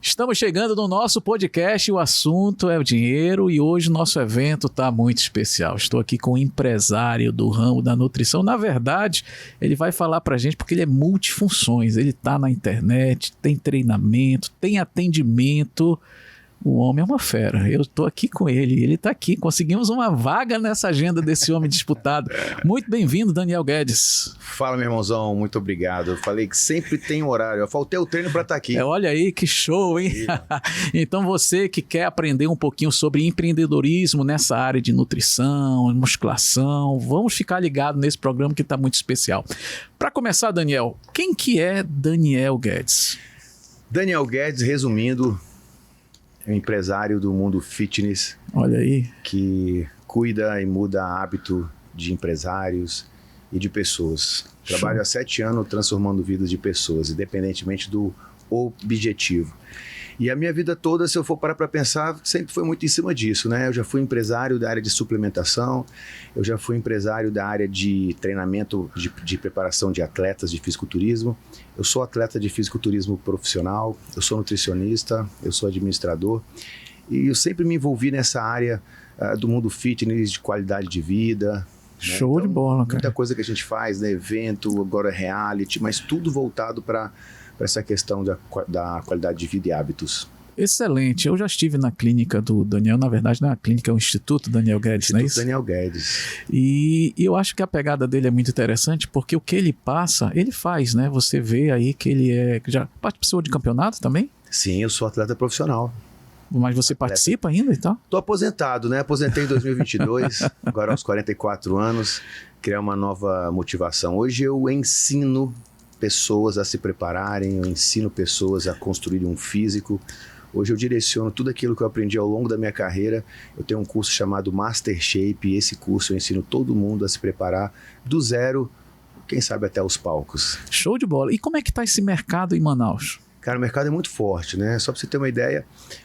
Estamos chegando no nosso podcast, o assunto é o dinheiro e hoje o nosso evento está muito especial. Estou aqui com um empresário do ramo da nutrição. Na verdade, ele vai falar para a gente porque ele é multifunções. Ele está na internet, tem treinamento, tem atendimento. O homem é uma fera. Eu estou aqui com ele, ele está aqui. Conseguimos uma vaga nessa agenda desse homem disputado. Muito bem-vindo, Daniel Guedes. Fala, meu irmãozão, muito obrigado. Eu falei que sempre tem horário. Eu faltei o treino para estar aqui. Olha aí, que show, hein? Então você que quer aprender um pouquinho sobre empreendedorismo nessa área de nutrição, musculação, vamos ficar ligado nesse programa que está muito especial. Para começar, Daniel, quem que é Daniel Guedes? Daniel Guedes, resumindo, é um empresário do mundo fitness. Olha aí. Que cuida e muda hábito de empresários e de pessoas. Trabalho há 7 anos transformando vidas de pessoas, independentemente do objetivo. E a minha vida toda, se eu for parar para pensar, sempre foi muito em cima disso, né? Eu já fui empresário da área de suplementação, eu já fui empresário da área de treinamento, de preparação de atletas de fisiculturismo. Eu sou atleta de fisiculturismo profissional, eu sou nutricionista, eu sou administrador. E eu sempre me envolvi nessa área do mundo fitness, de qualidade de vida. Show, né? Então, de bola, cara. Muita coisa que a gente faz, né? Evento, agora reality, mas tudo voltado para essa questão da qualidade de vida e hábitos. Excelente. Eu já estive na clínica do Daniel, na verdade, na clínica é o Instituto Daniel Guedes, não é isso? Daniel Guedes. E eu acho que a pegada dele é muito interessante, porque o que ele passa, ele faz, né? Você vê aí que ele já participou de campeonato também? Sim, eu sou atleta profissional. Mas você participa ainda e tal? Tô aposentado, né? Aposentei em 2022, agora aos 44 anos, criar uma nova motivação. Hoje eu ensino pessoas a se prepararem, eu ensino pessoas a construir um físico. Hoje eu direciono tudo aquilo que eu aprendi ao longo da minha carreira. Eu tenho um curso chamado Master Shape, e esse curso eu ensino todo mundo a se preparar do zero, quem sabe até os palcos. Show de bola. E como é que tá esse mercado em Manaus? Cara, o mercado é muito forte, né? Só para você ter uma ideia,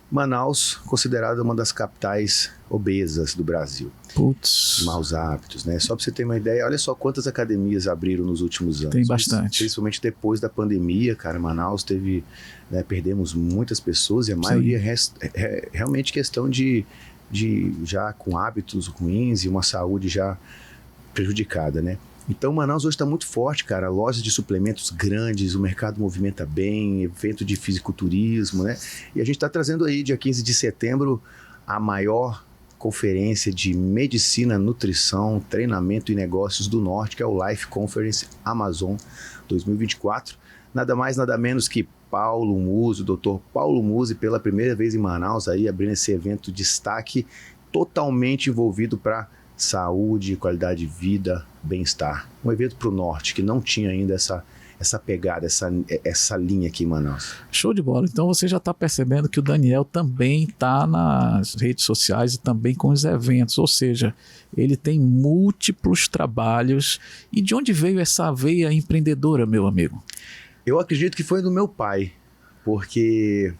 Manaus, considerada uma das capitais obesas do Brasil. Putz. Maus hábitos, né? Só para você ter uma ideia, olha só quantas academias abriram nos últimos anos. Tem bastante. Principalmente depois da pandemia, cara, Manaus teve, né, perdemos muitas pessoas e a maioria é realmente questão de já com hábitos ruins e uma saúde já prejudicada, né? Então, Manaus hoje está muito forte, cara. Lojas de suplementos grandes, o mercado movimenta bem, evento de fisiculturismo, né? E a gente está trazendo aí, dia 15 de setembro, a maior conferência de medicina, nutrição, treinamento e negócios do Norte, que é o Life Conference Amazon 2024. Nada mais, nada menos que Paulo Musi, o Dr. Paulo Musi, pela primeira vez em Manaus, aí abrindo esse evento de destaque, totalmente envolvido para saúde, qualidade de vida, bem-estar. Um evento para o Norte, que não tinha ainda essa pegada, essa linha aqui em Manaus. Show de bola. Então você já está percebendo que o Daniel também está nas redes sociais e também com os eventos, ou seja, ele tem múltiplos trabalhos. E de onde veio essa veia empreendedora, meu amigo? Eu acredito que foi do meu pai, porque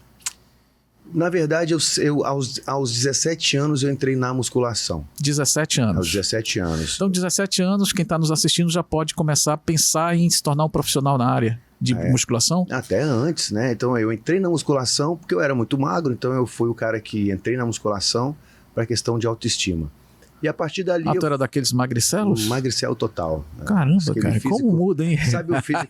na verdade, aos 17 anos eu entrei na musculação. 17 anos. Aos 17 anos. Então, 17 anos, quem está nos assistindo já pode começar a pensar em se tornar um profissional na área de musculação? Até antes, né? Então, eu entrei na musculação porque eu era muito magro, então eu fui o cara que entrei na musculação para a questão de autoestima. E a partir dali... Tu era daqueles magricelos? Magricelo total. Caramba, cara, físico, como muda, hein? Sabe o físico,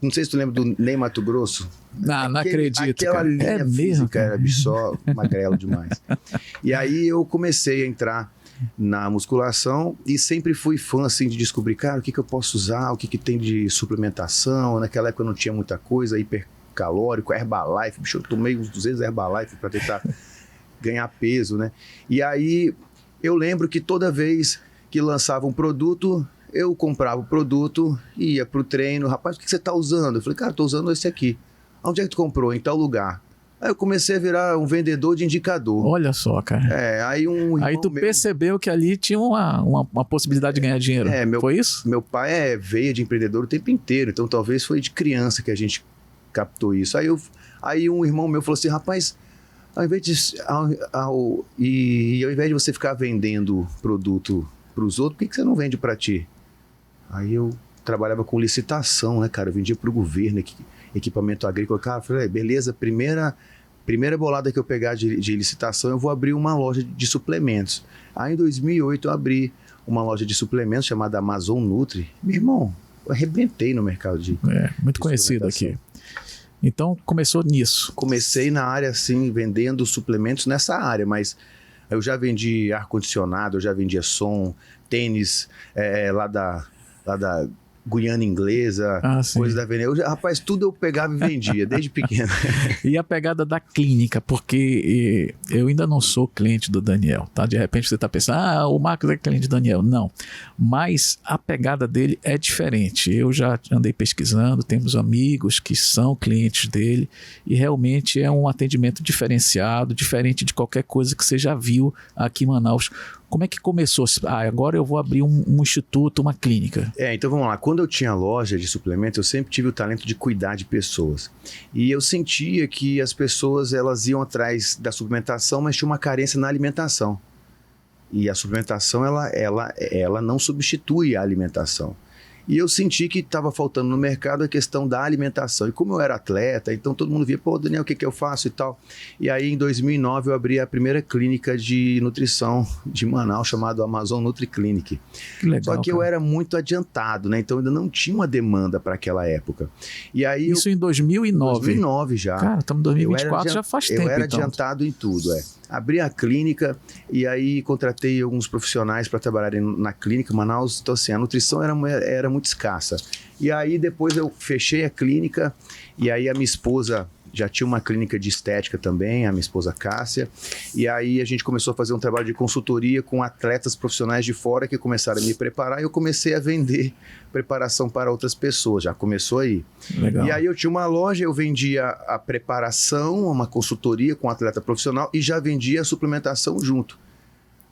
não sei se tu lembra do Ney Mato Grosso? Não acredito, aquela cara. Linha física era só magrelo demais. E aí eu comecei a entrar na musculação e sempre fui fã, assim, de descobrir, cara, o que eu posso usar, o que tem de suplementação. Naquela época não tinha muita coisa, hipercalórico, Herbalife, bicho, eu tomei uns 200 Herbalife para tentar ganhar peso, né? E aí eu lembro que toda vez que lançava um produto, eu comprava o produto, ia pro treino. Rapaz, o que você tá usando? Eu falei, cara, tô usando esse aqui. Onde é que tu comprou? Em tal lugar. Aí eu comecei a virar um vendedor de indicador. Olha só, cara. Aí tu percebeu que ali tinha uma possibilidade de ganhar dinheiro. Foi isso? Meu pai veia de empreendedor o tempo inteiro, então talvez foi de criança que a gente captou isso. Aí um irmão meu falou assim, rapaz, ao invés de você ficar vendendo produto para os outros, por que você não vende para ti? Aí eu trabalhava com licitação, né, cara? Eu vendia para o governo equipamento agrícola. Cara, eu falei, beleza, primeira primeira bolada que eu pegar de licitação, eu vou abrir uma loja de suplementos. Aí em 2008 eu abri uma loja de suplementos chamada Amazon Nutri. Meu irmão, eu arrebentei no mercado muito conhecido aqui. Então começou nisso. Comecei na área assim, vendendo suplementos nessa área, mas eu já vendi ar-condicionado, eu já vendia som, tênis lá da Guiana Inglesa, coisa da Venezuela. Rapaz, tudo eu pegava e vendia, desde pequeno. E a pegada da clínica, porque eu ainda não sou cliente do Daniel, tá? De repente você tá pensando, o Marcos é cliente do Daniel. Não, mas a pegada dele é diferente. Eu já andei pesquisando, temos amigos que são clientes dele e realmente é um atendimento diferenciado, diferente de qualquer coisa que você já viu aqui em Manaus. Como é que começou? Agora eu vou abrir um instituto, uma clínica. Então vamos lá. Quando eu tinha loja de suplementos, eu sempre tive o talento de cuidar de pessoas. E eu sentia que as pessoas elas iam atrás da suplementação, mas tinha uma carência na alimentação. E a suplementação ela não substitui a alimentação. E eu senti que estava faltando no mercado a questão da alimentação. E como eu era atleta, então todo mundo via, pô, Daniel, o que eu faço e tal. E aí, em 2009, eu abri a primeira clínica de nutrição de Manaus, chamada Amazon Nutri Clinic. Que legal, Só que eu era muito adiantado, né? Então ainda não tinha uma demanda para aquela época. E aí isso em 2009? 2009 já. Cara, estamos em 2024, já faz tempo. Eu era então. adiantado em tudo, Abri a clínica e aí contratei alguns profissionais para trabalharem na clínica Manaus. Então assim, a nutrição era muito escassa. E aí depois eu fechei a clínica e aí a minha esposa já tinha uma clínica de estética também, a minha esposa Cássia. E aí a gente começou a fazer um trabalho de consultoria com atletas profissionais de fora que começaram a me preparar e eu comecei a vender preparação para outras pessoas. Já começou aí. Legal. E aí eu tinha uma loja, eu vendia a preparação, uma consultoria com atleta profissional e já vendia a suplementação junto.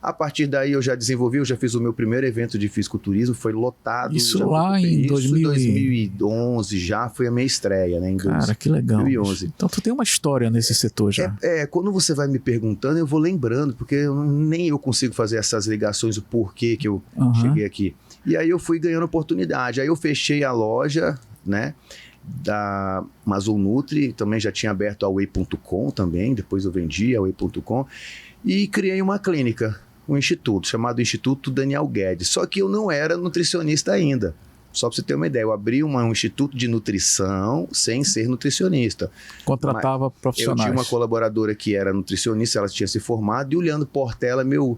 A partir daí eu já desenvolvi, eu já fiz o meu primeiro evento de fisiculturismo, foi lotado. Isso lá em 2011 já foi a minha estreia, né? Cara, que legal. 2011. Então tu tem uma história nesse setor já. Quando você vai me perguntando, eu vou lembrando, porque nem eu consigo fazer essas ligações, o porquê que eu cheguei aqui. E aí eu fui ganhando oportunidade, aí eu fechei a loja, né? Da Amazon Nutri, também já tinha aberto a Whey.com também, depois eu vendi a Whey.com e criei uma clínica, um instituto, chamado Instituto Daniel Guedes. Só que eu não era nutricionista ainda. Só para você ter uma ideia, eu abri um instituto de nutrição sem ser nutricionista. Contratava profissionais. Eu tinha uma colaboradora que era nutricionista, ela tinha se formado, e o Leandro Portela, meu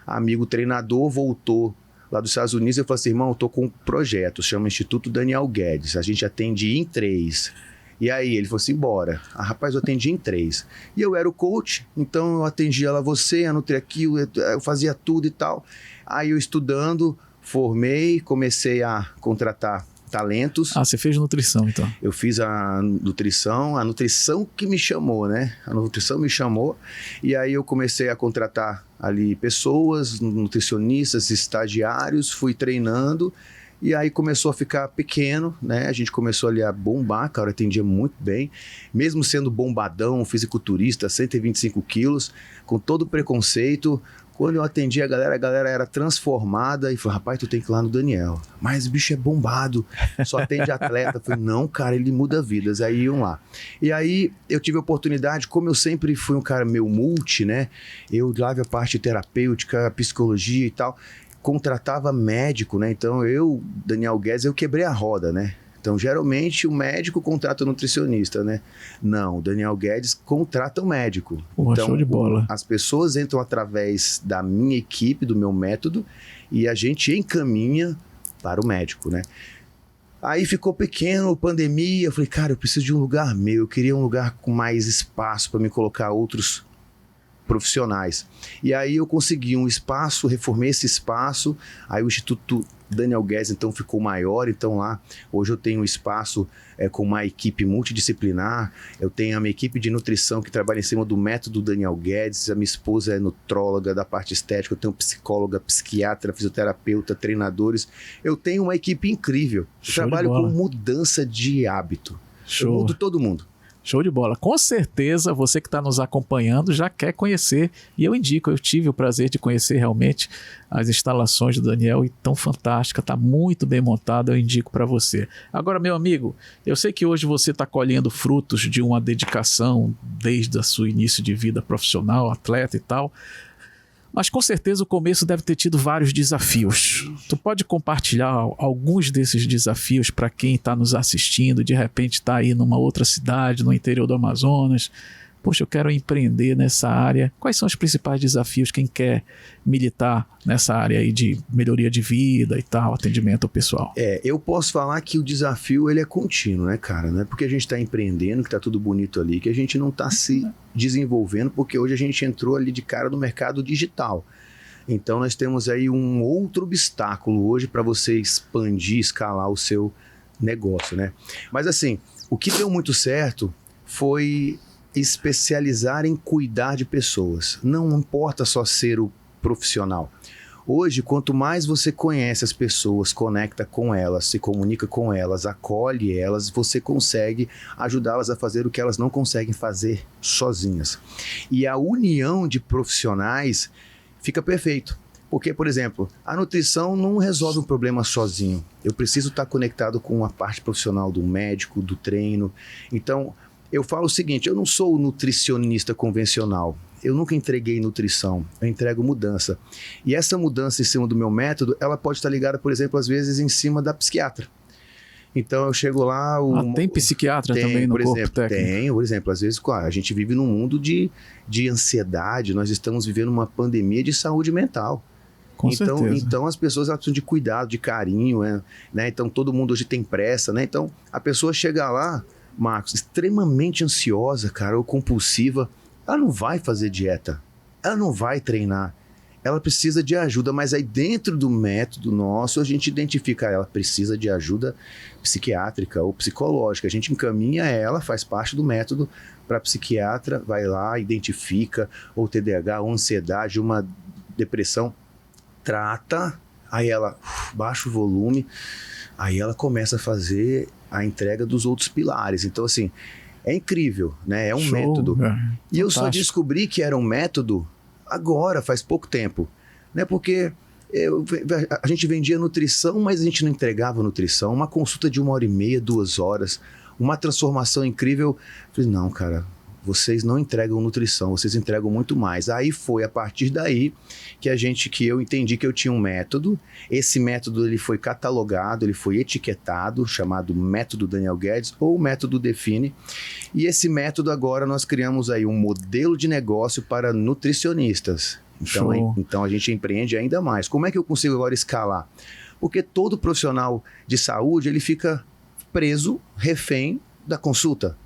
amigo treinador, voltou lá dos Estados Unidos. Eu falei assim, irmão, eu tô com um projeto, chama Instituto Daniel Guedes, a gente atende em 3. E aí ele falou assim, bora. Rapaz, eu atendi em 3. E eu era o coach, então eu atendia lá você, a Nutri aquilo, eu fazia tudo e tal. Aí eu estudando, formei, comecei a contratar talentos. Você fez nutrição então? Eu fiz a nutrição que me chamou, né? A nutrição me chamou e aí eu comecei a contratar ali pessoas, nutricionistas, estagiários, fui treinando. E aí começou a ficar pequeno, né? A gente começou ali a bombar, cara, atendia muito bem. Mesmo sendo bombadão, fisiculturista, 125 quilos, com todo o preconceito. Quando eu atendi a galera era transformada e falou, rapaz, tu tem que ir lá no Daniel. Mas o bicho é bombado, só atende atleta. Eu falei, não, cara, ele muda vidas. Aí iam lá. E aí eu tive a oportunidade, como eu sempre fui um cara meio multi, né? Eu lavo a parte terapêutica, psicologia e tal. Contratava médico, né? Então eu, Daniel Guedes, eu quebrei a roda, né? Então geralmente o médico contrata o nutricionista, né? Não, o Daniel Guedes contrata o médico. Então show de bola. As pessoas entram através da minha equipe, do meu método, e a gente encaminha para o médico, né? Aí ficou pequeno, pandemia, eu falei, cara, eu preciso de um lugar meu, eu queria um lugar com mais espaço para me colocar outros profissionais. E aí eu consegui um espaço, reformei esse espaço, aí o Instituto Daniel Guedes então ficou maior, então lá hoje eu tenho um espaço com uma equipe multidisciplinar, eu tenho a minha equipe de nutrição que trabalha em cima do método Daniel Guedes, a minha esposa é nutróloga da parte estética, eu tenho psicóloga, psiquiatra, fisioterapeuta, treinadores, eu tenho uma equipe incrível, eu trabalho com mudança de hábito, eu mudo todo mundo. Show de bola. Com certeza você que está nos acompanhando já quer conhecer, e eu indico, eu tive o prazer de conhecer realmente as instalações do Daniel e tão fantástica, está muito bem montada, eu indico para você. Agora, meu amigo, eu sei que hoje você está colhendo frutos de uma dedicação desde o seu início de vida profissional, atleta e tal, mas com certeza o começo deve ter tido vários desafios. Tu pode compartilhar alguns desses desafios para quem está nos assistindo, de repente está aí numa outra cidade, no interior do Amazonas. Poxa, eu quero empreender nessa área. Quais são os principais desafios quem quer militar nessa área aí de melhoria de vida e tal, atendimento ao pessoal? Eu posso falar que o desafio ele é contínuo, né, cara? Não é porque a gente está empreendendo, que está tudo bonito ali, que a gente não está se desenvolvendo, porque hoje a gente entrou ali de cara no mercado digital. Então nós temos aí um outro obstáculo hoje para você expandir, escalar o seu negócio, né? Mas assim, o que deu muito certo foi especializar em cuidar de pessoas. Não importa só ser o profissional. Hoje, quanto mais você conhece as pessoas, conecta com elas, se comunica com elas, acolhe elas, você consegue ajudá-las a fazer o que elas não conseguem fazer sozinhas. E a união de profissionais fica perfeito. Porque, por exemplo, a nutrição não resolve um problema sozinho. Eu preciso estar conectado com a parte profissional do médico, do treino. Então, eu falo o seguinte, eu não sou o nutricionista convencional, eu nunca entreguei nutrição, eu entrego mudança. E essa mudança em cima do meu método, ela pode estar ligada, por exemplo, às vezes em cima da psiquiatra. Então eu chego lá... tem psiquiatra também no corpo técnico? Tem, por exemplo, às vezes a gente vive num mundo de ansiedade, nós estamos vivendo uma pandemia de saúde mental. Com certeza. Então as pessoas precisam de cuidado, de carinho, né? Então todo mundo hoje tem pressa, né? Então a pessoa chega lá, Marcos, extremamente ansiosa, cara, ou compulsiva, ela não vai fazer dieta, ela não vai treinar, ela precisa de ajuda, mas aí dentro do método nosso a gente identifica ela precisa de ajuda psiquiátrica ou psicológica, a gente encaminha ela, faz parte do método para psiquiatra, vai lá, identifica ou TDAH, ou ansiedade, uma depressão, trata, aí ela baixa o volume, aí ela começa a fazer a entrega dos outros pilares. Então, assim, é incrível, né? É um método. E eu só descobri que era um método agora, faz pouco tempo, né? Porque a gente vendia nutrição, mas a gente não entregava nutrição. Uma consulta de 1h30, 2 horas, uma transformação incrível. Eu falei, não, cara, vocês não entregam nutrição, vocês entregam muito mais. Aí foi a partir daí que eu entendi que eu tinha um método. Esse método ele foi catalogado, ele foi etiquetado, chamado Método Daniel Guedes ou Método Define. E esse método agora nós criamos aí um modelo de negócio para nutricionistas. Então a gente empreende ainda mais. Como é que eu consigo agora escalar? Porque todo profissional de saúde ele fica preso, refém da consulta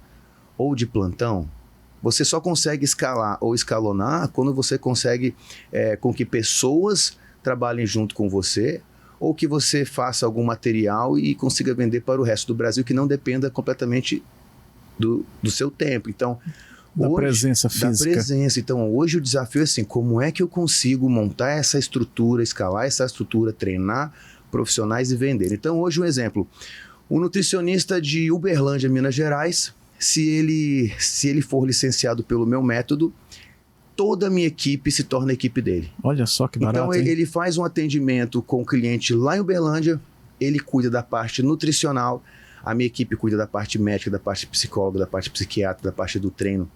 ou de plantão. Você só consegue escalar ou escalonar quando você consegue com que pessoas trabalhem junto com você ou que você faça algum material e consiga vender para o resto do Brasil que não dependa completamente do seu tempo. Então, da presença física. Então, hoje o desafio é assim, como é que eu consigo montar essa estrutura, escalar essa estrutura, treinar profissionais e vender? Então, hoje um exemplo, um nutricionista de Uberlândia, Minas Gerais, se ele for licenciado pelo meu método, toda a minha equipe se torna a equipe dele. Olha só que barato. Então ele faz um atendimento com o cliente lá em Uberlândia, ele cuida da parte nutricional, a minha equipe cuida da parte médica, da parte psicóloga, da parte psiquiatra, da parte do treino,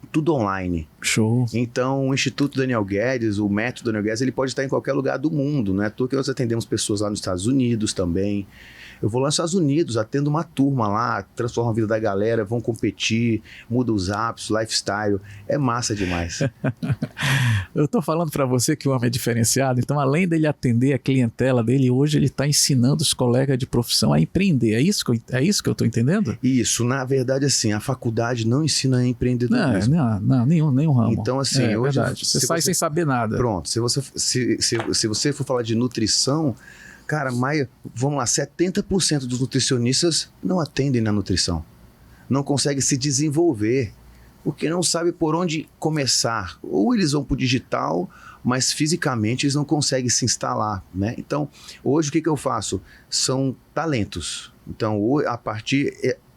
tudo online. Show. Então o Instituto Daniel Guedes, o método Daniel Guedes, ele pode estar em qualquer lugar do mundo, não é à toa que nós atendemos pessoas lá nos Estados Unidos também. Eu vou lá nos Estados Unidos, atendo uma turma lá, transformo a vida da galera, vão competir, muda os hábitos, lifestyle. É massa demais. Eu tô falando para você que o homem é diferenciado, então além dele atender a clientela dele, hoje ele está ensinando os colegas de profissão a empreender. É isso que eu tô entendendo? Isso, na verdade, assim, a faculdade não ensina empreendedorismo. Não, nenhum ramo. Então, assim, hoje... Verdade. Você sai sem saber nada. Pronto, se você for falar de nutrição... Cara, vamos lá, 70% dos nutricionistas não atendem na nutrição. Não conseguem se desenvolver, porque não sabem por onde começar. Ou eles vão para o digital, mas fisicamente eles não conseguem se instalar, né? Então, hoje o que eu faço? São talentos. Então,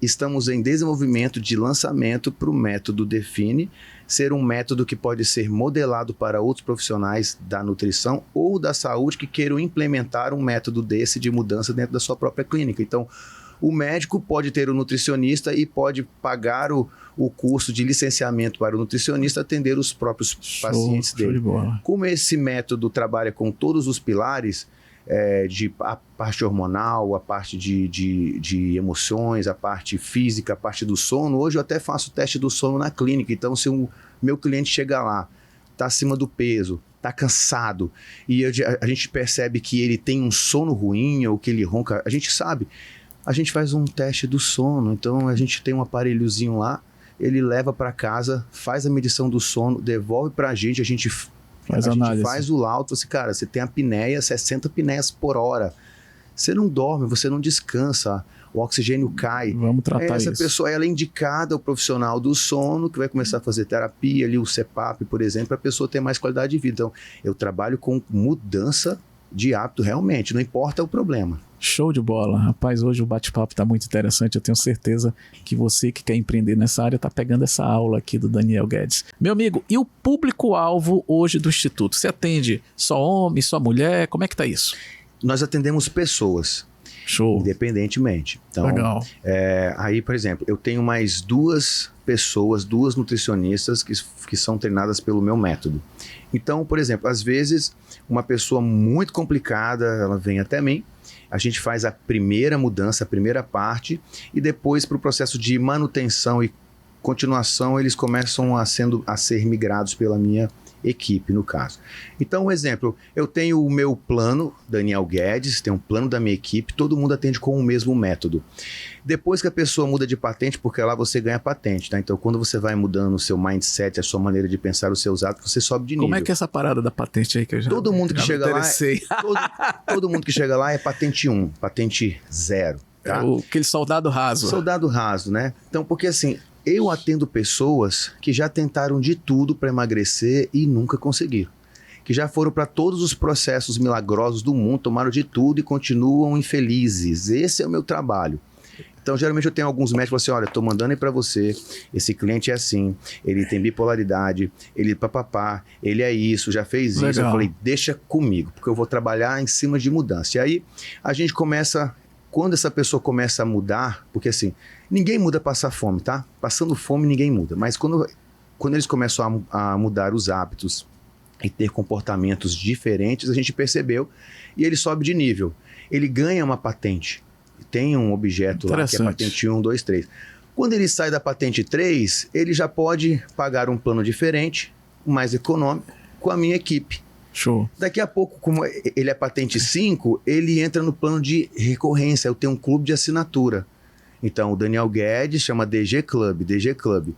estamos em desenvolvimento de lançamento para o método Define ser um método que pode ser modelado para outros profissionais da nutrição ou da saúde que queiram implementar um método desse de mudança dentro da sua própria clínica. Então, o médico pode ter o nutricionista e pode pagar o curso de licenciamento para o nutricionista atender os próprios pacientes dele. Como esse método trabalha com todos os pilares, a parte hormonal, a parte de emoções, a parte física, a parte do sono. Hoje eu até faço o teste do sono na clínica. Então, se o meu cliente chega lá, está acima do peso, está cansado, e a gente percebe que ele tem um sono ruim ou que ele ronca, a gente sabe. A gente faz um teste do sono. Então, a gente tem um aparelhozinho lá, ele leva para casa, faz a medição do sono, devolve para a gente faz o laudo, assim, cara, você tem apneia, 60 apneias por hora. Você não dorme, você não descansa, o oxigênio cai. Vamos tratar essa isso. Pessoa, ela é indicada ao profissional do sono, que vai começar a fazer terapia ali, o CPAP, por exemplo, para a pessoa ter mais qualidade de vida. Então, eu trabalho com mudança de hábito realmente, não importa o problema. Show de bola. Rapaz, hoje o bate-papo está muito interessante. Eu tenho certeza que você que quer empreender nessa área está pegando essa aula aqui do Daniel Guedes. Meu amigo, e o público-alvo hoje do Instituto? Você atende só homem, só mulher? Como é que tá isso? Nós atendemos pessoas. Show. Independentemente. Então, legal. Aí, por exemplo, eu tenho mais duas nutricionistas que são treinadas pelo meu método. Então, por exemplo, às vezes, uma pessoa muito complicada, ela vem até mim, a gente faz a primeira mudança, a primeira parte, e depois, para o processo de manutenção e continuação, eles começam a ser migrados pela minha equipe, no caso. Então, um exemplo, eu tenho o meu plano, Daniel Guedes, tem um plano da minha equipe, todo mundo atende com o mesmo método. Depois que a pessoa muda de patente, porque lá você ganha patente, tá? Então, quando você vai mudando o seu mindset, a sua maneira de pensar, os seus hábitos, você sobe de nível. Como é que é essa parada da patente aí que eu já Todo mundo que já chega lá, todo mundo que chega lá é patente 1, patente 0, tá? Aquele soldado raso. Soldado raso, né? Então, porque assim, eu atendo pessoas que já tentaram de tudo para emagrecer e nunca conseguiram. Que já foram para todos os processos milagrosos do mundo, tomaram de tudo e continuam infelizes. Esse é o meu trabalho. Então, geralmente eu tenho alguns médicos que falam assim, olha, estou mandando aí para você, esse cliente é assim, ele tem bipolaridade, ele papapá, ele é isso, já fez isso. Eu falei, deixa comigo, porque eu vou trabalhar em cima de mudança. E aí, a gente começa, quando essa pessoa começa a mudar, porque assim, ninguém muda passar fome, tá? Passando fome ninguém muda, mas quando eles começam a mudar os hábitos e ter comportamentos diferentes, a gente percebeu, e ele sobe de nível. Ele ganha uma patente. Tem um objeto lá que é patente 1, 2, 3. Quando ele sai da patente 3, ele já pode pagar um plano diferente, mais econômico, com a minha equipe. Show. Daqui a pouco, como ele é patente 5, ele entra no plano de recorrência. Eu tenho um clube de assinatura. Então, o Daniel Guedes chama DG Club.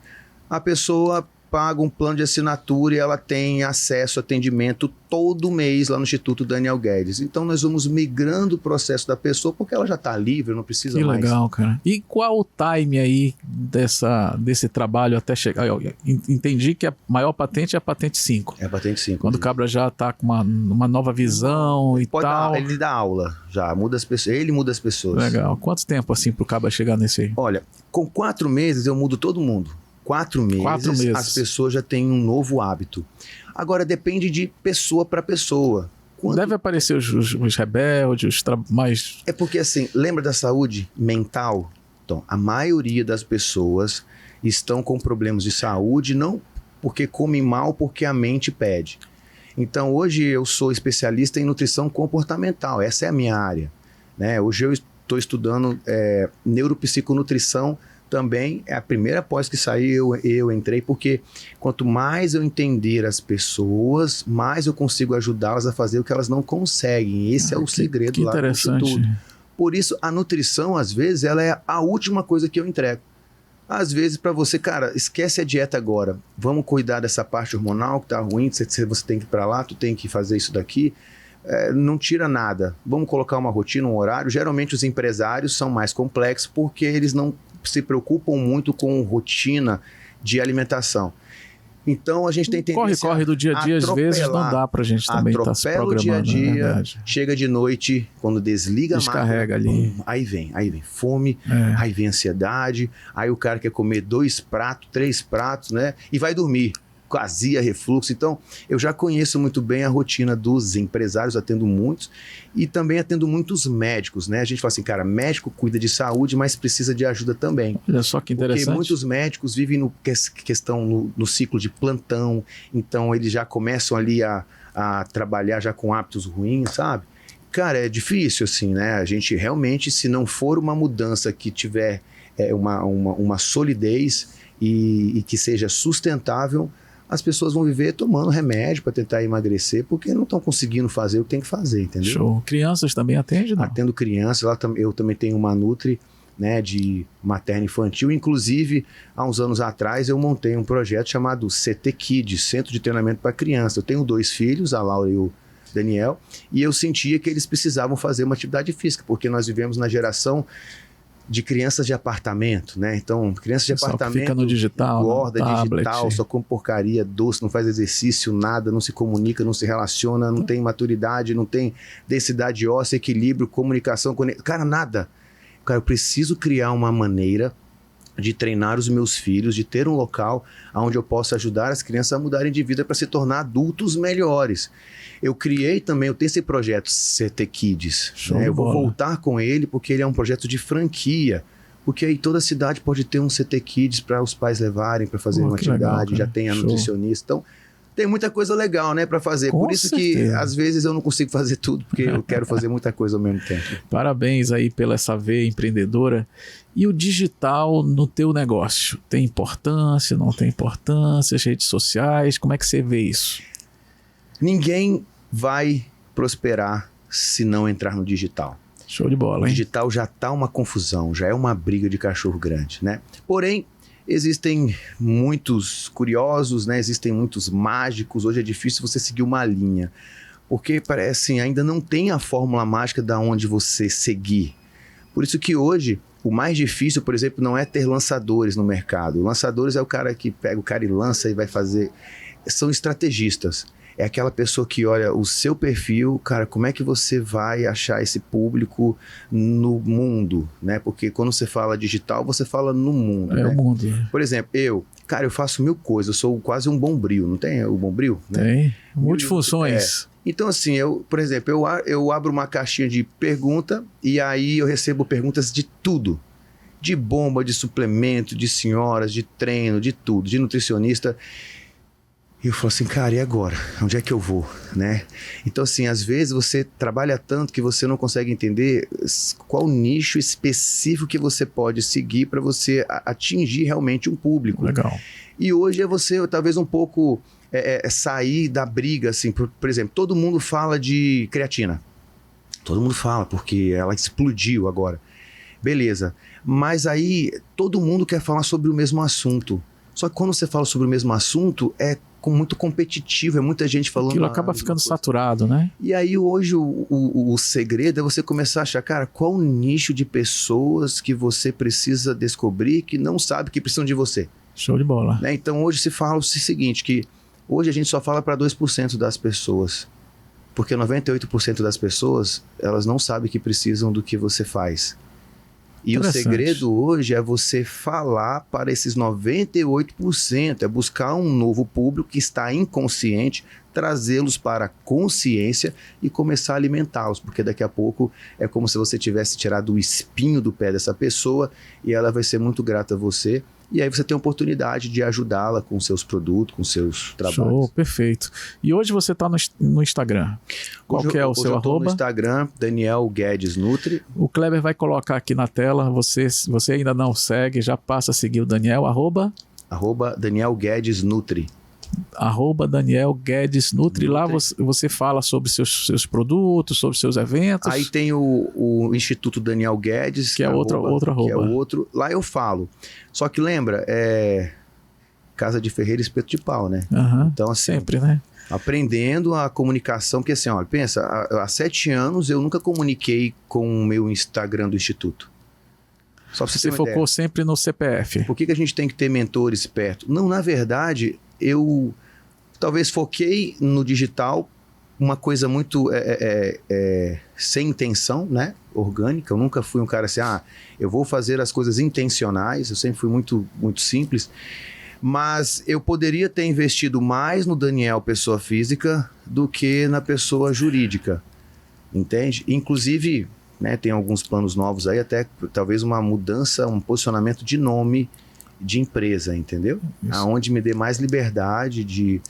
A pessoa paga um plano de assinatura e ela tem acesso a atendimento todo mês lá no Instituto Daniel Guedes. Então, nós vamos migrando o processo da pessoa porque ela já está livre, não precisa mais. Que legal, cara. E qual o time aí desse trabalho até chegar? Eu entendi que a maior patente é a patente 5. É a patente 5. Quando o cabra já está com uma nova visão e tal. Ele dá aula já, muda as pessoas, ele muda as pessoas. Legal. Quanto tempo assim para o cabra chegar nesse aí? Olha, com 4 meses eu mudo todo mundo. 4 meses, as pessoas já têm um novo hábito. Agora, depende de pessoa para pessoa. Deve aparecer os rebeldes, mais... É porque, assim, lembra da saúde mental? Então, a maioria das pessoas estão com problemas de saúde, não porque comem mal, porque a mente pede. Então, hoje eu sou especialista em nutrição comportamental. Essa é a minha área, né? Hoje eu estou estudando neuropsiconutrição. Também é a primeira pós que saiu, eu entrei, porque quanto mais eu entender as pessoas, mais eu consigo ajudá-las a fazer o que elas não conseguem. Esse é o segredo lá do Instituto. Por isso, a nutrição, às vezes, ela é a última coisa que eu entrego. Às vezes, para você, cara, esquece a dieta agora. Vamos cuidar dessa parte hormonal que tá ruim, você tem que ir para lá, tu tem que fazer isso daqui. Não tira nada. Vamos colocar uma rotina, um horário. Geralmente, os empresários são mais complexos porque eles não se preocupam muito com rotina de alimentação. Então a gente tem tendência corre do dia a dia, às vezes não dá pra gente também estar se programando. Atropela o dia a dia, chega de noite, quando desliga descarrega a máquina, ali. Aí vem fome, aí vem ansiedade, aí o cara quer comer 2 pratos, 3 pratos, né? E vai dormir. Azia, refluxo. Então, eu já conheço muito bem a rotina dos empresários, atendo muitos, e também atendo muitos médicos, né? A gente fala assim, cara, médico cuida de saúde, mas precisa de ajuda também. Olha só que interessante. Porque muitos médicos vivem no ciclo de plantão, então eles já começam ali a trabalhar já com hábitos ruins, sabe? Cara, é difícil assim, né? A gente realmente, se não for uma mudança que tiver uma solidez e que seja sustentável, as pessoas vão viver tomando remédio para tentar emagrecer, porque não estão conseguindo fazer o que tem que fazer, entendeu? Show. Crianças também atende, não? Atendo crianças, eu também tenho uma Nutri, né, de materno infantil. Inclusive, há uns anos atrás, eu montei um projeto chamado CT Kids, Centro de Treinamento para Criança. Eu tenho 2 filhos, a Laura e o Daniel, e eu sentia que eles precisavam fazer uma atividade física, porque nós vivemos na geração de crianças de apartamento, né? Então, crianças de apartamento fica no digital, engorda, no digital, só come porcaria, doce, não faz exercício, nada, não se comunica, não se relaciona, não tem maturidade, não tem densidade óssea, equilíbrio, comunicação, cara, nada. Cara, eu preciso criar uma maneira de treinar os meus filhos, de ter um local onde eu possa ajudar as crianças a mudarem de vida para se tornar adultos melhores. Eu criei também, eu tenho esse projeto CT Kids, né? Eu vou voltar com ele porque ele é um projeto de franquia, porque aí toda cidade pode ter um CT Kids para os pais levarem, para fazer uma atividade, legal, já tem a nutricionista, então tem muita coisa legal, né, para fazer. Com Por isso certeza. que às vezes eu não consigo fazer tudo, porque eu quero fazer muita coisa ao mesmo tempo. Parabéns aí pela essa veia empreendedora. E o digital no teu negócio? Tem importância, não tem importância? As redes sociais, como é que você vê isso? Ninguém vai prosperar se não entrar no digital. Show de bola, hein? O digital já está uma confusão, já é uma briga de cachorro grande, né? Porém, existem muitos curiosos, né? Existem muitos mágicos. Hoje é difícil você seguir uma linha, porque parece ainda não tem a fórmula mágica da onde você seguir. Por isso que hoje o mais difícil, por exemplo, não é ter lançadores no mercado. Lançadores é o cara que pega o cara e lança e vai fazer. São estrategistas. É aquela pessoa que olha o seu perfil, cara, como é que você vai achar esse público no mundo, né? Porque quando você fala digital, você fala no mundo, né? O mundo. Por exemplo, eu faço 1000 coisas, eu sou quase um bombril, não tem o bombril? Né? Tem, multifunções. Então assim, por exemplo, eu abro uma caixinha de pergunta e aí eu recebo perguntas de tudo. De bomba, de suplemento, de senhoras, de treino, de tudo, de nutricionista. E eu falo assim, cara, e agora? Onde é que eu vou, né? Então, assim, às vezes você trabalha tanto que você não consegue entender qual nicho específico que você pode seguir para você atingir realmente um público. Legal. E hoje é você, talvez, um pouco sair da briga, assim. Por exemplo, todo mundo fala de creatina. Todo mundo fala, porque ela explodiu agora. Beleza. Mas aí, todo mundo quer falar sobre o mesmo assunto. Só que quando você fala sobre o mesmo assunto, é muito competitivo, é muita gente falando. Aquilo acaba ficando saturado, né? E aí hoje o segredo é você começar a achar, cara, qual o nicho de pessoas que você precisa descobrir que não sabe que precisam de você. Show de bola. Né? Então hoje se fala o seguinte, que hoje a gente só fala para 2% das pessoas, porque 98% das pessoas, elas não sabem que precisam do que você faz. E o segredo hoje é você falar para esses 98%, é buscar um novo público que está inconsciente, trazê-los para a consciência e começar a alimentá-los, porque daqui a pouco é como se você tivesse tirado o espinho do pé dessa pessoa e ela vai ser muito grata a você. E aí você tem a oportunidade de ajudá-la com seus produtos, com seus trabalhos. Show, perfeito. E hoje você está no Instagram. Qual que é o seu arroba? No Instagram, Daniel Guedes Nutri. O Kleber vai colocar aqui na tela. Você ainda não segue, já passa a seguir o Daniel. Arroba Daniel Guedes Nutri. Daniel Guedes Nutri. Lá você fala sobre seus produtos, sobre seus eventos. Aí tem o Instituto Daniel Guedes, que é outro arroba. Que é o outro. Lá eu falo. Só que lembra, casa de ferreiro, espeto de pau, né? Uhum, então, assim, sempre, né? Aprendendo a comunicação, porque assim, olha, pensa, há 7 anos eu nunca comuniquei com o meu Instagram do Instituto. Só pra você focou sempre no CPF. Por que a gente tem que ter mentores perto? Não, na verdade, eu talvez foquei no digital uma coisa muito sem intenção, né? Orgânica. Eu nunca fui um cara assim, eu vou fazer as coisas intencionais, eu sempre fui muito, muito simples. Mas eu poderia ter investido mais no Daniel, pessoa física, do que na pessoa jurídica, entende? Inclusive, né, tem alguns planos novos aí, até talvez uma mudança, um posicionamento de nome de empresa, entendeu? Isso. Aonde me dê mais liberdade de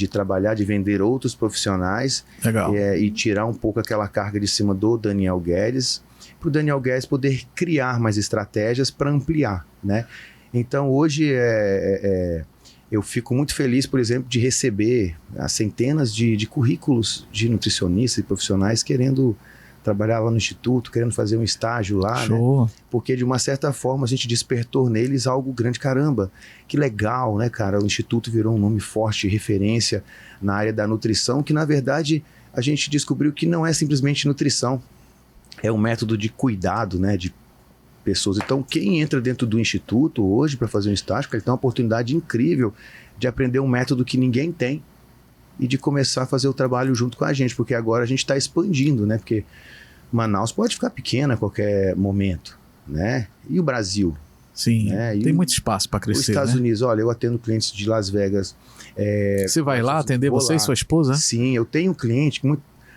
trabalhar, de vender outros profissionais. Legal. E tirar um pouco aquela carga de cima do Daniel Guedes, para o Daniel Guedes poder criar mais estratégias para ampliar, né? Então hoje eu fico muito feliz, por exemplo, de receber centenas de currículos de nutricionistas e profissionais querendo trabalhar lá no Instituto, querendo fazer um estágio lá, Show. né? Porque de uma certa forma a gente despertou neles algo grande. Caramba, que legal, né, cara? O Instituto virou um nome forte, referência na área da nutrição, que na verdade a gente descobriu que não é simplesmente nutrição, é um método de cuidado, né, de pessoas. Então quem entra dentro do Instituto hoje para fazer um estágio, ele tem uma oportunidade incrível de aprender um método que ninguém tem e de começar a fazer o trabalho junto com a gente, porque agora a gente está expandindo, né? Porque Manaus pode ficar pequena a qualquer momento, né? E o Brasil? Sim, né? Tem muito espaço para crescer, os Estados né? Unidos, olha, eu atendo clientes de Las Vegas. Você vai lá atender você lá. e sua esposa? Sim, eu tenho um cliente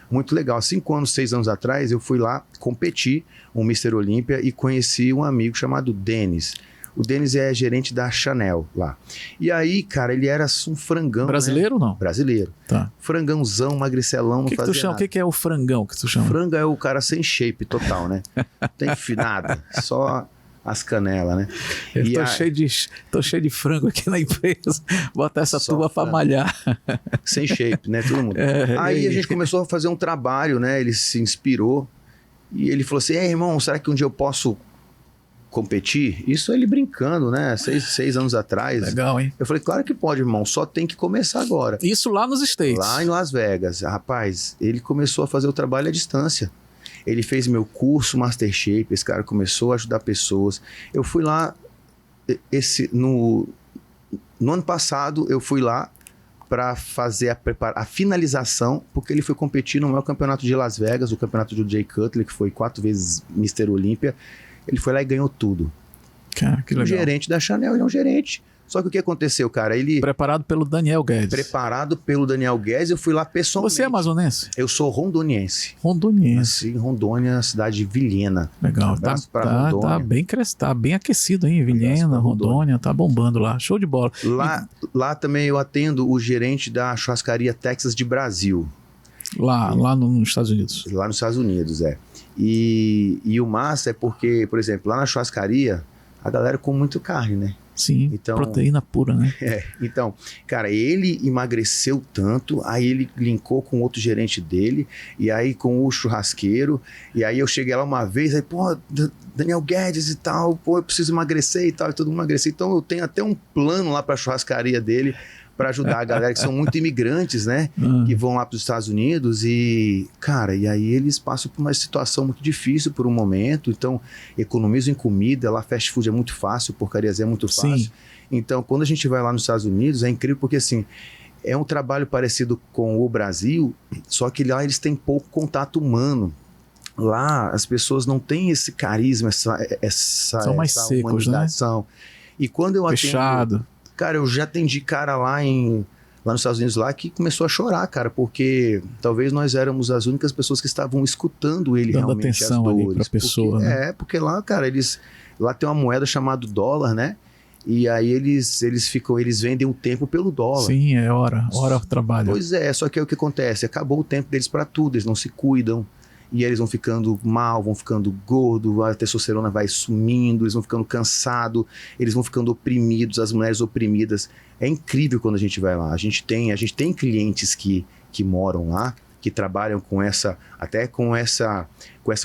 muito legal. 5 anos, 6 anos atrás, eu fui lá competir um Mr. Olímpia e conheci um amigo chamado Denis. O Denis é gerente da Chanel lá. E aí, cara, ele era um frangão. Brasileiro, né? ou não? Brasileiro. Tá. frangãozão, magricelão, não fazia nada. O que é o frangão que tu chama? Franga é o cara sem shape total, né? Não tem nada, só as canelas, né? Eu tô cheio de frango aqui na empresa. Botar essa turma pra malhar. Sem shape, né? Todo mundo. Aí a gente começou a fazer um trabalho, né? Ele se inspirou e ele falou assim, irmão, será que um dia eu posso competir? Isso ele brincando, né? 6 anos atrás. Legal, hein? Eu falei, claro que pode, irmão, só tem que começar agora. Isso lá nos States? Lá em Las Vegas. Rapaz, ele começou a fazer o trabalho à distância. Ele fez meu curso Master Shape, esse cara começou a ajudar pessoas. Eu fui lá, no ano passado, eu fui lá para fazer a finalização, porque ele foi competir no maior campeonato de Las Vegas, o campeonato do Jay Cutler, que foi 4 vezes Mr. Olímpia. Ele foi lá e ganhou tudo. Cara, que legal. O gerente da Chanel, ele é um gerente. Só que o que aconteceu, cara? Ele... Preparado pelo Daniel Guedes. Preparado pelo Daniel Guedes, eu fui lá pessoalmente. Você é amazonense? Eu sou rondoniense. Rondoniense. Nasci em Rondônia, cidade de Vilhena. Legal. Tá bem aquecido, hein? Vilhena, Rondônia, tá bombando lá. Show de bola. Lá também eu atendo o gerente da churrascaria Texas de Brasil. Lá nos Estados Unidos. Lá nos Estados Unidos, E o massa é porque, por exemplo, lá na churrascaria, a galera come muito carne, né? Sim, então, proteína pura, né? Então, cara, ele emagreceu tanto, aí ele linkou com outro gerente dele, e aí com o churrasqueiro, e aí eu cheguei lá uma vez, aí, pô, Daniel Guedes e tal, pô, eu preciso emagrecer e tal, e todo mundo emagrecer. Então eu tenho até um plano lá pra churrascaria dele, para ajudar a galera que são muito imigrantes, né? Que vão lá para os Estados Unidos e, cara, e aí eles passam por uma situação muito difícil por um momento, então economizam em comida, lá fast food é muito fácil, porcarias é muito fácil. Sim. Então, quando a gente vai lá nos Estados Unidos, é incrível porque, assim, é um trabalho parecido com o Brasil, só que lá eles têm pouco contato humano. Lá as pessoas não têm esse carisma, são mais secos, né? E quando eu Fechado. Cara, eu já atendi cara lá nos Estados Unidos lá que começou a chorar, cara, porque talvez nós éramos as únicas pessoas que estavam escutando ele dando realmente atenção as dores. Ali pra pessoa, né? Porque lá, cara, lá tem uma moeda chamada dólar, né? E aí eles vendem o tempo pelo dólar. Sim, é hora trabalho. Pois é, só que é o que acontece, acabou o tempo deles para tudo, eles não se cuidam. E aí eles vão ficando mal, vão ficando gordos, a testosterona vai sumindo, eles vão ficando cansados, eles vão ficando oprimidos, as mulheres oprimidas. É incrível quando a gente vai lá. A gente tem clientes que moram lá, que trabalham com essa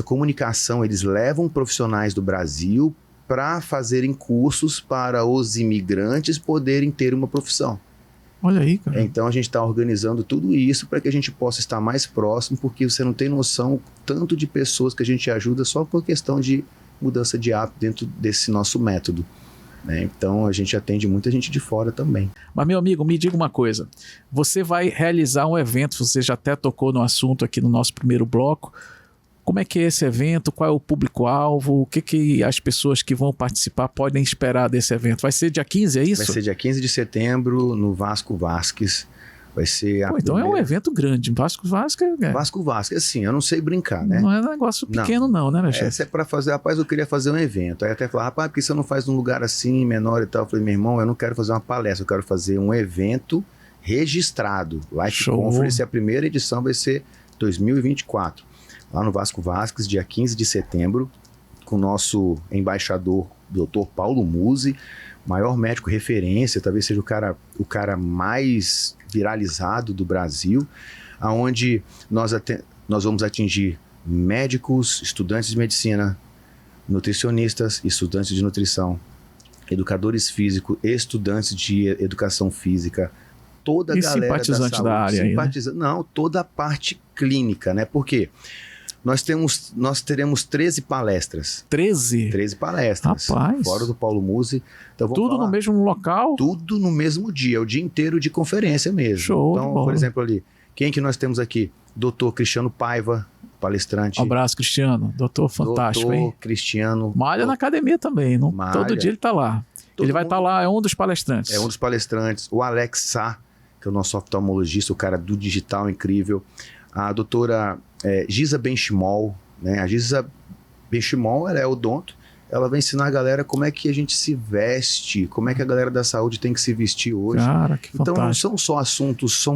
comunicação. Eles levam profissionais do Brasil para fazerem cursos para os imigrantes poderem ter uma profissão. Olha aí, cara. Então a gente está organizando tudo isso para que a gente possa estar mais próximo, porque você não tem noção tanto de pessoas que a gente ajuda só por questão de mudança de hábito dentro desse nosso método. né? Então a gente atende muita gente de fora também. Mas, meu amigo, me diga uma coisa. Você vai realizar um evento, você já até tocou no assunto aqui no nosso primeiro bloco. Como é que é esse evento? Qual é o público-alvo? O que as pessoas que vão participar podem esperar desse evento? Vai ser dia 15, é isso? Vai ser dia 15 de setembro no Vasco Vasques. Vai ser a Então primeira... é um evento grande. Vasco Vasques Vasco Vasques, assim, eu não sei brincar, né? não é um negócio pequeno não, né, meu chefe? Essa é para fazer, rapaz, eu queria fazer um evento. Aí até falar, rapaz, por que você não faz num lugar assim, menor e tal? Eu falei, meu irmão, eu não quero fazer uma palestra, eu quero fazer um evento registrado. Life Show. Conference, a primeira edição vai ser 2024. Lá no Vasco Vasques, dia 15 de setembro, com o nosso embaixador, Dr. Paulo Musi, maior médico referência, talvez seja o cara mais viralizado do Brasil, aonde nós vamos atingir médicos, estudantes de medicina, nutricionistas, estudantes de nutrição, educadores físicos, estudantes de educação física, toda a galera simpatizantes da área aí, né? Não, toda a parte clínica, né? Por quê? Nós teremos 13 palestras. 13? 13 palestras. Rapaz. Fora do Paulo Musi. Então, Tudo no mesmo local? Tudo no mesmo dia, o dia inteiro de conferência mesmo. Show. Então, por exemplo, ali, quem que nós temos aqui? Dr. Cristiano Paiva, palestrante. Um abraço, Cristiano. Doutor fantástico, hein? Doutor Cristiano. Malha na academia também. Não? Malha. Todo dia ele tá lá. Ele vai estar lá, é um dos palestrantes. É um dos palestrantes. O Alex Sá, que é o nosso oftalmologista, o cara do digital incrível. A doutora Giza Benchimol, né? A Giza Benchimol, ela é odonto, ela vai ensinar a galera como é que a gente se veste, como é que a galera da saúde tem que se vestir hoje. Cara, que então fantástico. não são só assuntos,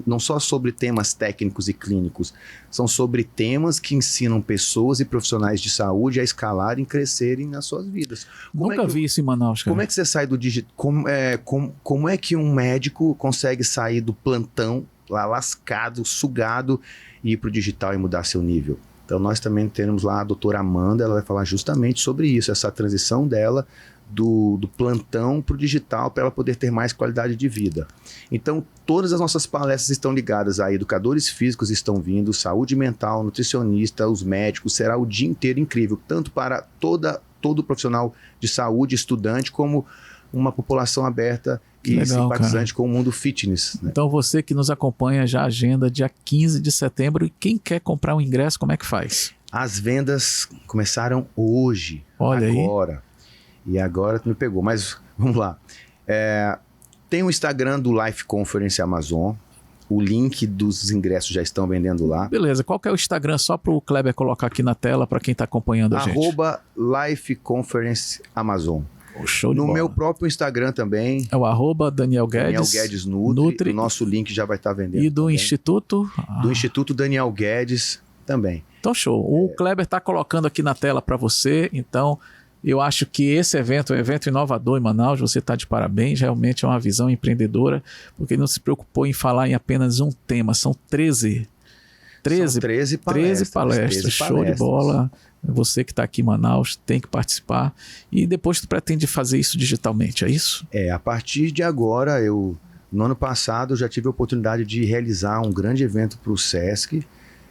não só sobre temas técnicos e clínicos, são sobre temas que ensinam pessoas e profissionais de saúde a escalarem, crescerem nas suas vidas. Nunca vi isso em Manaus, cara. Como é que você sai do digital? Como é que um médico consegue sair do plantão lá lascado, sugado, e ir para o digital e mudar seu nível? Então nós também temos lá a doutora Amanda, ela vai falar justamente sobre isso, essa transição dela do plantão para o digital, para ela poder ter mais qualidade de vida. Então todas as nossas palestras estão ligadas a educadores físicos, estão vindo, saúde mental, nutricionista, os médicos, será o dia inteiro incrível, tanto para todo profissional de saúde, estudante, como uma população aberta e legal, simpatizante cara, com o mundo fitness, né? Então você que nos acompanha já agenda dia 15 de setembro e quem quer comprar um ingresso, como é que faz? As vendas começaram hoje, Olha agora. E agora tu me pegou, mas vamos lá. Tem o Instagram do Life Conference Amazon, o link dos ingressos já estão vendendo lá. Beleza, qual que é o Instagram? Só para o Kleber colocar aqui na tela para quem está acompanhando a gente. @Life Conference Amazon. Show de No bola. meu próprio Instagram também. É o @Daniel Guedes. Daniel Guedes Nutri. O nosso link já vai estar vendendo. E do também. Instituto? Do Instituto Daniel Guedes também. Então show. O Kleber está colocando aqui na tela para você. Então eu acho que esse evento é um evento inovador em Manaus. Você está de parabéns. Realmente é uma visão empreendedora. Porque ele não se preocupou em falar em apenas um tema. São 13 palestras. Show de bola. Você que está aqui em Manaus tem que participar. E depois tu pretende fazer isso digitalmente, é isso? A partir de agora, no ano passado, eu já tive a oportunidade de realizar um grande evento para o Sesc.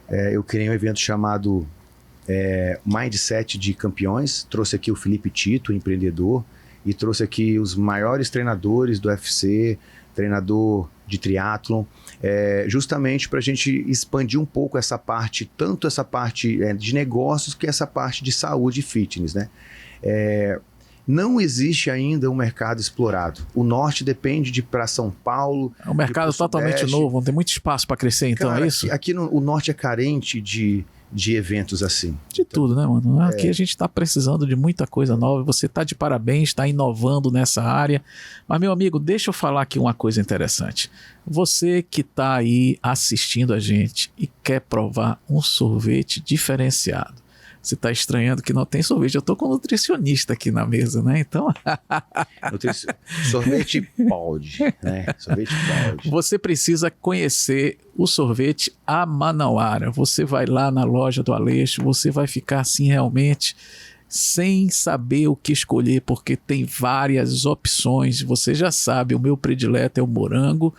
Eu criei um evento chamado Mindset de Campeões. Trouxe aqui o Felipe Tito, empreendedor, e trouxe aqui os maiores treinadores do UFC, treinador de triatlon, justamente para a gente expandir um pouco essa parte, tanto essa parte de negócios, que essa parte de saúde e fitness, né? Não existe ainda um mercado explorado. O norte depende de para São Paulo. É um mercado totalmente novo, não tem muito espaço para crescer, então. Cara, é isso? Aqui o norte é carente de eventos assim. De tudo, né, mano? Aqui a gente está precisando de muita coisa nova. Você está de parabéns, está inovando nessa área. Mas, meu amigo, deixa eu falar aqui uma coisa interessante. Você que está aí assistindo a gente e quer provar um sorvete diferenciado. Você está estranhando que não tem sorvete. Eu estou com um nutricionista aqui na mesa, né? Então... Sorvete pode, né? Sorvete pode. Você precisa conhecer o sorvete Amanauara. Você vai lá na loja do Aleixo, você vai ficar assim realmente sem saber o que escolher, porque tem várias opções. Você já sabe, o meu predileto é o morango.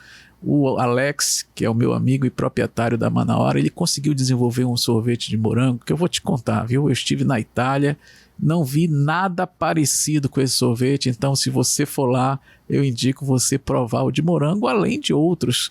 O Alex, que é o meu amigo e proprietário da Amanauara, ele conseguiu desenvolver um sorvete de morango que eu vou te contar, viu? Eu estive na Itália Não vi nada parecido com esse sorvete, então se você for lá, eu indico você provar o de morango, além de outros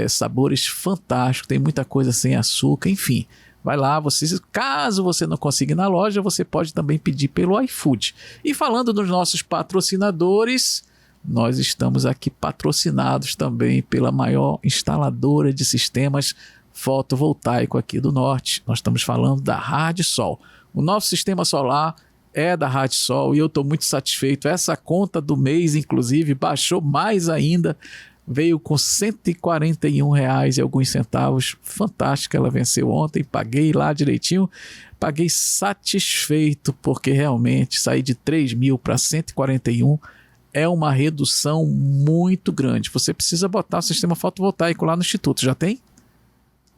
sabores fantásticos, tem muita coisa sem açúcar, enfim. Vai lá, caso você não consiga ir na loja, você pode também pedir pelo iFood. E falando dos nossos patrocinadores, nós estamos aqui patrocinados também pela maior instaladora de sistemas fotovoltaico aqui do Norte. Nós estamos falando da RadSol. O nosso sistema solar é da RadSol e eu estou muito satisfeito. Essa conta do mês, inclusive, baixou mais ainda. Veio com R$ 141 e alguns centavos. Fantástica, ela venceu ontem. Paguei lá direitinho. Paguei satisfeito, porque realmente sair de 3 mil para 141 é uma redução muito grande. Você precisa botar o sistema fotovoltaico lá no Instituto. Já tem,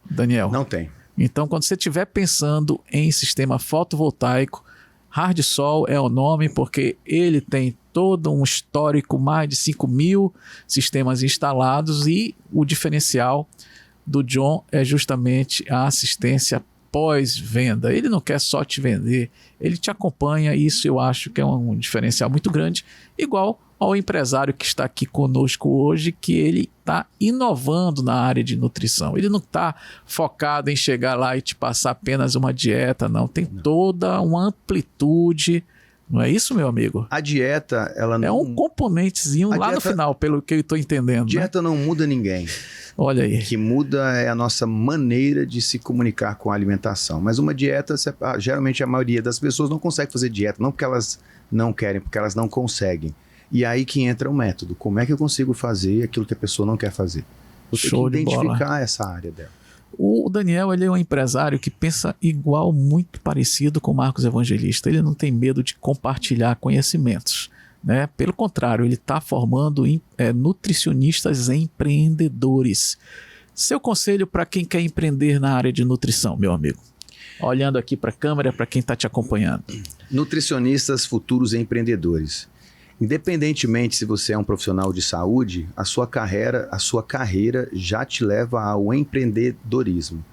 Daniel? Não tem. Então, quando você estiver pensando em sistema fotovoltaico, RadSol é o nome, porque ele tem todo um histórico, mais de 5 mil sistemas instalados, e o diferencial do John é justamente a assistência pós-venda. Ele não quer só te vender, ele te acompanha. Isso eu acho que é um diferencial muito grande, igual ao empresário que está aqui conosco hoje, que ele está inovando na área de nutrição. Ele não está focado em chegar lá e te passar apenas uma dieta, não. Tem toda uma amplitude. Não é isso, meu amigo? A dieta, ela não... É um componentezinho lá no final, pelo que eu estou entendendo. Dieta, né? Não muda ninguém. Olha aí. O que muda é a nossa maneira de se comunicar com a alimentação. Mas uma dieta, geralmente a maioria das pessoas não consegue fazer dieta, não porque elas não querem, porque elas não conseguem. E aí que entra o método. Como é que eu consigo fazer aquilo que a pessoa não quer fazer? Eu tenho que identificar essa área dela. O Daniel, ele é um empresário que pensa igual, muito parecido com o Marcos Evangelista. Ele não tem medo de compartilhar conhecimentos, né? Pelo contrário, ele está formando nutricionistas empreendedores. Seu conselho para quem quer empreender na área de nutrição, meu amigo? Olhando aqui para a câmera, para quem está te acompanhando. Nutricionistas futuros empreendedores. Independentemente se você é um profissional de saúde, a sua carreira já te leva ao empreendedorismo.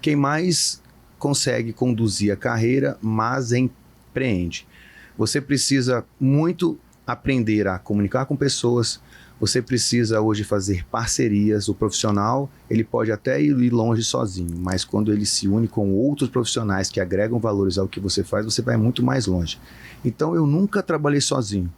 Quem mais consegue conduzir a carreira, mas empreende. Você precisa muito aprender a comunicar com pessoas, você precisa hoje fazer parcerias. O profissional, ele pode até ir longe sozinho, mas quando ele se une com outros profissionais que agregam valores ao que você faz, você vai muito mais longe. Então eu nunca trabalhei sozinho.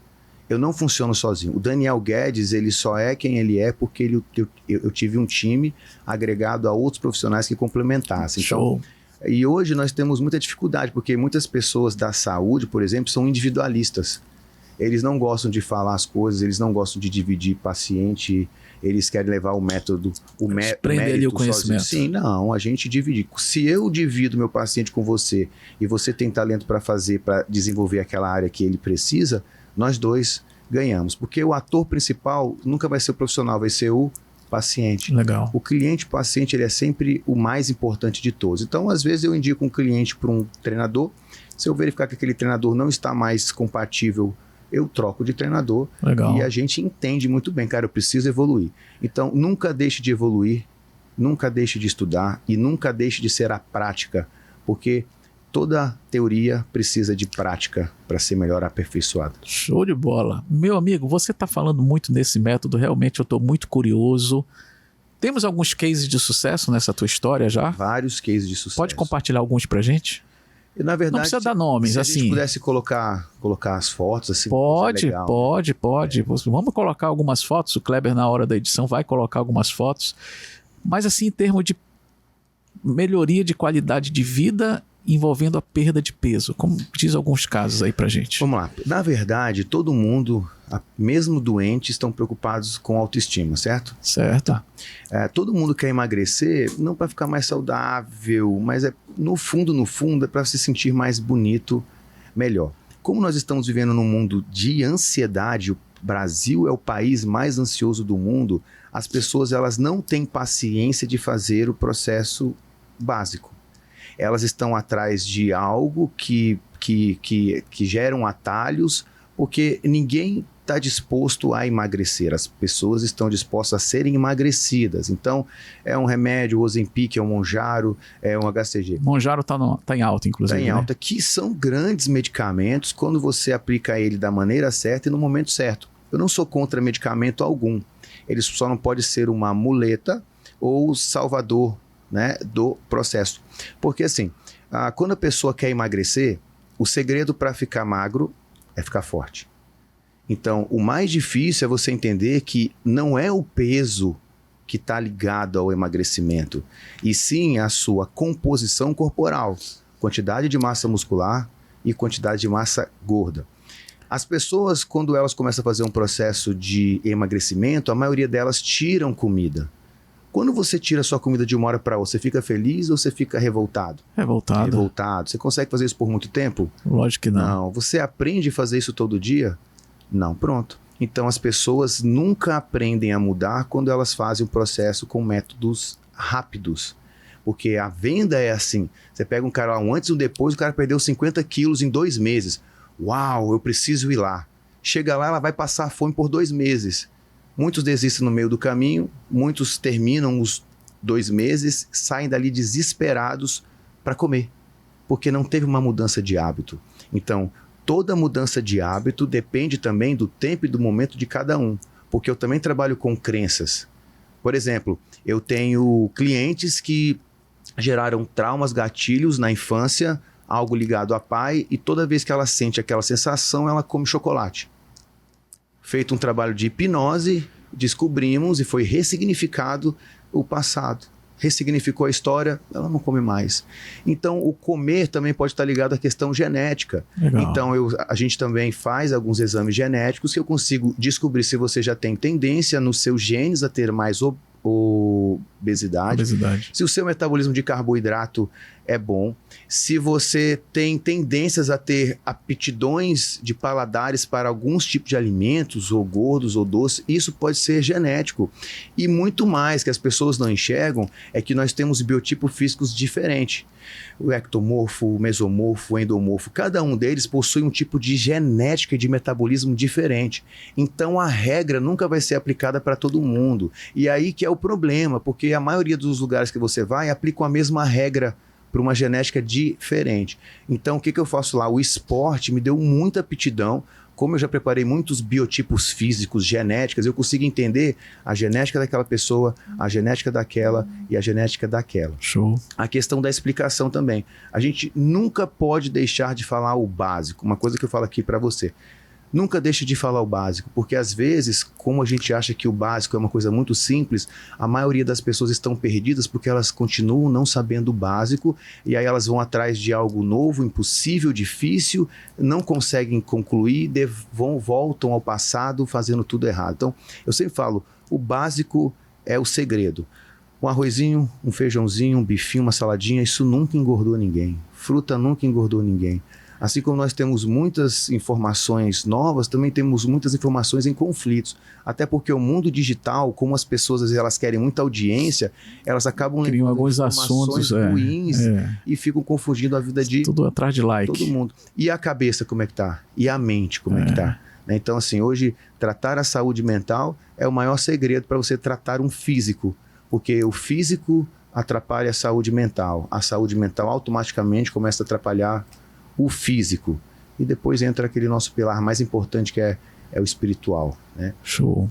Eu não funciono sozinho. O Daniel Guedes, ele só é quem ele é porque eu tive um time agregado a outros profissionais que complementassem. Show. Então, e hoje nós temos muita dificuldade, porque muitas pessoas da saúde, por exemplo, são individualistas. Eles não gostam de falar as coisas, eles não gostam de dividir paciente, eles querem levar o método, prender ali o conhecimento. Sozinho. Sim, não, a gente divide. Se eu divido meu paciente com você e você tem talento para fazer, para desenvolver aquela área que ele precisa, nós dois ganhamos, porque o ator principal nunca vai ser o profissional, vai ser o paciente. Legal. O cliente-paciente, ele é sempre o mais importante de todos. Então, às vezes eu indico um cliente para um treinador, se eu verificar que aquele treinador não está mais compatível, eu troco de treinador. Legal. E a gente entende muito bem, cara, eu preciso evoluir. Então, nunca deixe de evoluir, nunca deixe de estudar e nunca deixe de ser a prática, porque toda teoria precisa de prática para ser melhor aperfeiçoada. Show de bola. Meu amigo, você está falando muito desse método, realmente eu estou muito curioso. Temos alguns cases de sucesso nessa tua história já? Vários cases de sucesso. Pode compartilhar alguns pra gente? E, na verdade, não precisa dar nomes, se assim. a gente pudesse colocar as fotos, assim. Pode, legal, pode. Vamos colocar algumas fotos, o Kleber na hora da edição vai colocar algumas fotos. Mas assim, em termos de melhoria de qualidade de vida envolvendo a perda de peso, como diz alguns casos aí pra gente. Vamos lá. Na verdade, todo mundo, mesmo doentes, estão preocupados com autoestima, certo? Certo. Todo mundo quer emagrecer, não para ficar mais saudável, mas no fundo, é para se sentir mais bonito, melhor. Como nós estamos vivendo num mundo de ansiedade, o Brasil é o país mais ansioso do mundo, as pessoas elas não têm paciência de fazer o processo básico. Elas estão atrás de algo que geram atalhos, porque ninguém está disposto a emagrecer. As pessoas estão dispostas a serem emagrecidas. Então, é um remédio, o Ozempic, é um Mounjaro, é um HCG. Mounjaro tá em alta, inclusive. Está em alta, que são grandes medicamentos quando você aplica ele da maneira certa e no momento certo. Eu não sou contra medicamento algum. Ele só não pode ser uma muleta ou salvador, né, do processo. Porque assim, quando a pessoa quer emagrecer, o segredo para ficar magro é ficar forte. Então, o mais difícil é você entender que não é o peso que está ligado ao emagrecimento, e sim a sua composição corporal, quantidade de massa muscular e quantidade de massa gorda. As pessoas, quando elas começam a fazer um processo de emagrecimento, a maioria delas tiram comida. Quando você tira a sua comida de uma hora para outra, você fica feliz ou você fica revoltado? Revoltado. Revoltado. Você consegue fazer isso por muito tempo? Lógico que não. Não. Você aprende a fazer isso todo dia? Não. Pronto. Então as pessoas nunca aprendem a mudar quando elas fazem o processo com métodos rápidos. Porque a venda é assim. Você pega um cara lá, um antes e um depois, o cara perdeu 50 quilos em 2 meses. Uau, eu preciso ir lá. Chega lá, ela vai passar fome por 2 meses. Muitos desistem no meio do caminho, muitos terminam os 2 meses, saem dali desesperados para comer, porque não teve uma mudança de hábito. Então, toda mudança de hábito depende também do tempo e do momento de cada um, porque eu também trabalho com crenças. Por exemplo, eu tenho clientes que geraram traumas, gatilhos na infância, algo ligado a pai, e toda vez que ela sente aquela sensação, ela come chocolate. Feito um trabalho de hipnose, descobrimos e foi ressignificado o passado. Ressignificou a história, ela não come mais. Então, o comer também pode estar ligado à questão genética. Legal. Então, a gente também faz alguns exames genéticos que eu consigo descobrir se você já tem tendência nos seus genes a ter mais obesidade. Se o seu metabolismo de carboidrato é bom, se você tem tendências a ter aptidões de paladares para alguns tipos de alimentos, ou gordos ou doces, isso pode ser genético. E muito mais que as pessoas não enxergam é que nós temos biotipos físicos diferentes. O ectomorfo, o mesomorfo, o endomorfo, cada um deles possui um tipo de genética e de metabolismo diferente. Então a regra nunca vai ser aplicada para todo mundo. E aí que é o problema, porque a maioria dos lugares que você vai aplicam a mesma regra para uma genética diferente. Então o que eu faço lá? O esporte me deu muita aptidão. Como eu já preparei muitos biotipos físicos, genéticas, eu consigo entender a genética daquela pessoa, a genética daquela e a genética daquela. Show. A questão da explicação também. A gente nunca pode deixar de falar o básico. Uma coisa que eu falo aqui para você. Nunca deixe de falar o básico, porque às vezes, como a gente acha que o básico é uma coisa muito simples, a maioria das pessoas estão perdidas porque elas continuam não sabendo o básico, e aí elas vão atrás de algo novo, impossível, difícil, não conseguem concluir, voltam ao passado fazendo tudo errado. Então, eu sempre falo, o básico é o segredo. Um arrozinho, um feijãozinho, um bifinho, uma saladinha, isso nunca engordou ninguém. Fruta nunca engordou ninguém. Assim como nós temos muitas informações novas, também temos muitas informações em conflitos. Até porque o mundo digital, como as pessoas elas querem muita audiência, elas acabam criam alguns assuntos ruins e ficam confundindo a vida de tudo atrás de like. Todo mundo. E a cabeça como é que tá? E a mente como é que tá? Então assim, hoje tratar a saúde mental é o maior segredo para você tratar um físico, porque o físico atrapalha a saúde mental automaticamente começa a atrapalhar o físico, e depois entra aquele nosso pilar mais importante que é o espiritual, né? Show.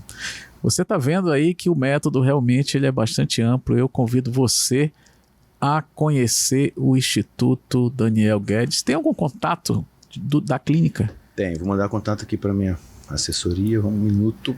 Você está vendo aí que o método realmente ele é bastante amplo. Eu convido você a conhecer o Instituto Daniel Guedes. Tem algum contato da clínica? Tem, vou mandar contato aqui para minha assessoria, 1 minuto.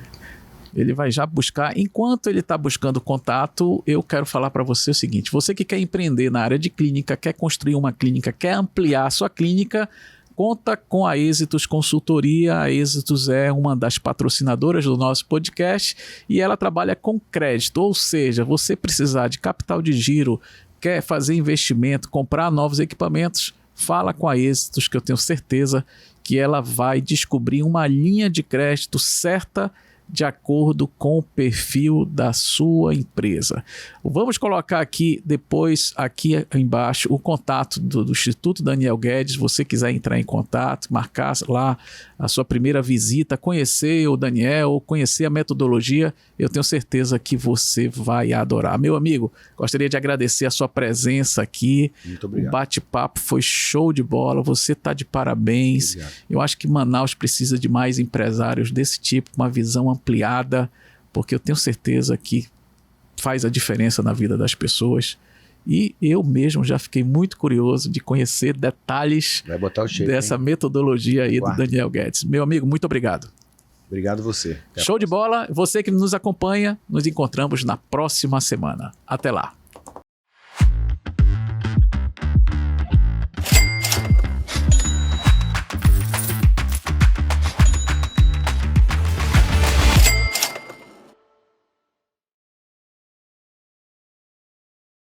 Ele vai já buscar. Enquanto ele está buscando contato, eu quero falar para você o seguinte: você que quer empreender na área de clínica, quer construir uma clínica, quer ampliar a sua clínica, conta com a Êxitos Consultoria. A Êxitos é uma das patrocinadoras do nosso podcast e ela trabalha com crédito, ou seja, você precisar de capital de giro, quer fazer investimento, comprar novos equipamentos, fala com a Êxitos que eu tenho certeza que ela vai descobrir uma linha de crédito certa de acordo com o perfil da sua empresa. Vamos colocar aqui depois, aqui embaixo, o contato do Instituto Daniel Guedes. Se você quiser entrar em contato, marcar lá a sua primeira visita, conhecer o Daniel, conhecer a metodologia, eu tenho certeza que você vai adorar. Meu amigo, gostaria de agradecer a sua presença aqui. Muito obrigado. O bate-papo foi show de bola, você está de parabéns. Obrigado. Eu acho que Manaus precisa de mais empresários desse tipo, uma visão ampliada, porque eu tenho certeza que faz a diferença na vida das pessoas. E eu mesmo já fiquei muito curioso de conhecer detalhes Vai botar o shape, dessa metodologia aí do Daniel Guedes. Meu amigo, muito obrigado. Obrigado você. Show de bola. Você que nos acompanha, nos encontramos na próxima semana. Até lá.